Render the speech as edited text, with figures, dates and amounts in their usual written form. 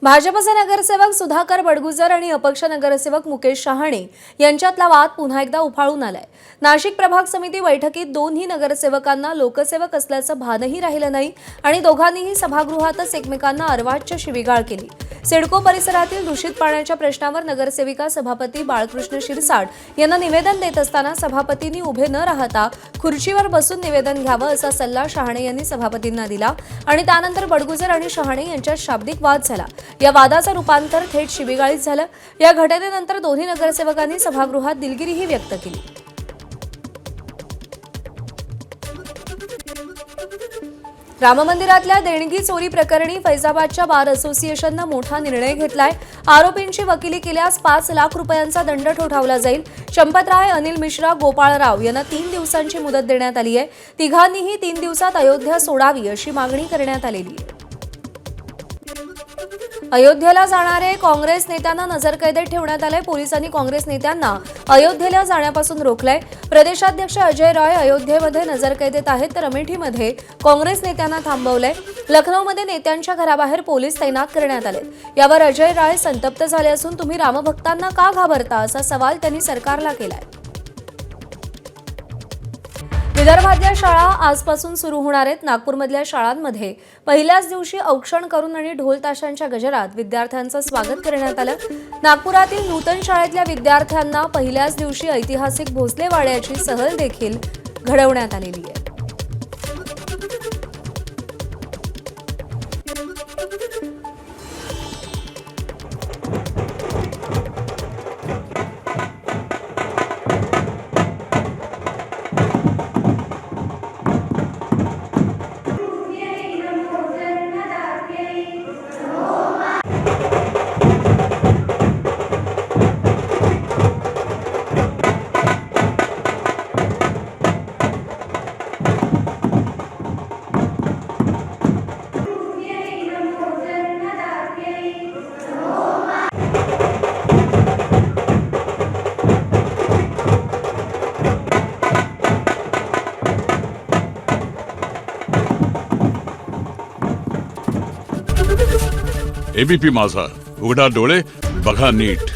भाजपचे नगरसेवक सुधाकर बडगुजर आणि अपक्ष नगरसेवक मुकेश शहाणे यांच्यातला वाद पुन्हा एकदा उफाळून आलाय। नाशिक प्रभाग समिती बैठकीत दोन्ही नगरसेवकांना लोकसेवक असल्याचं भानही राहिलं नाही आणि दोघांनीही सभागृहातच एकमेकांना अर्वाच्य शिवीगाळ केली। सिडको परिसरातील दूषित पाण्याच्या प्रश्नावर नगरसेविका सभापती बाळकृष्ण शिरसाट यांना निवेदन देत असताना सभापतींनी उभे न राहता खुर्चीवर बसून निवेदन घ्यावं असा सल्ला शहाणे यांनी सभापतींना दिला आणि त्यानंतर बडगुजर आणि शहाणे यांच्यात शाब्दिक वाद झाला। या वादाचं रूपांतर थेट शिवीगाळीत झालं। या घटनेनंतर दोन्ही नगरसेवकांनी सभागृहात दिलगिरीही व्यक्त केली। राम मंदिरातल्या देणगी चोरी प्रकरणी फैजाबादच्या बार असोसिएशननं मोठा निर्णय घेतलाय। आरोपींची वकिली केल्यास 5 लाख रुपयांचा दंड ठोठावला जाईल। चंपतराय, अनिल मिश्रा, गोपाळराव यांना 3 दिवसांची मुदत देण्यात आली आहे। तिघांनीही 3 दिवसात अयोध्या सोडावी अशी मागणी करण्यात आलेली आहे। अयोध्येला जाणारे काँग्रेस नेत्यांना नजरकैदेत ठेवण्यात आले। पोलिसांनी काँग्रेस नेत्यांना अयोध्येला जाण्यापासून रोखलंय। प्रदेशाध्यक्ष अजय राय अयोध्येमध्ये नजरकैदेत आहेत तर अमेठीमध्ये काँग्रेस नेत्यांना थांबवलंय। लखनौमध्ये नेत्यांच्या घराबाहेर पोलीस तैनात करण्यात आले। यावर अजय राय संतप्त झाले असून तुम्ही रामभक्तांना का घाबरता असा सवाल त्यांनी सरकारला केलाय। विदर्भातल्या शाळा आजपासून सुरू होणार आहेत। नागपूरमधल्या शाळांमध्ये पहिल्याच दिवशी औक्षण करून आणि ढोल ताशांच्या गजरात विद्यार्थ्यांचं स्वागत करण्यात आलं। नागपुरातील नूतन शाळेतल्या विद्यार्थ्यांना पहिल्याच दिवशी ऐतिहासिक भोसले वाड्याची सहल देखील घडवण्यात आलेली आहे। एबीपी माझा, उघडा डोळे बघा नीट।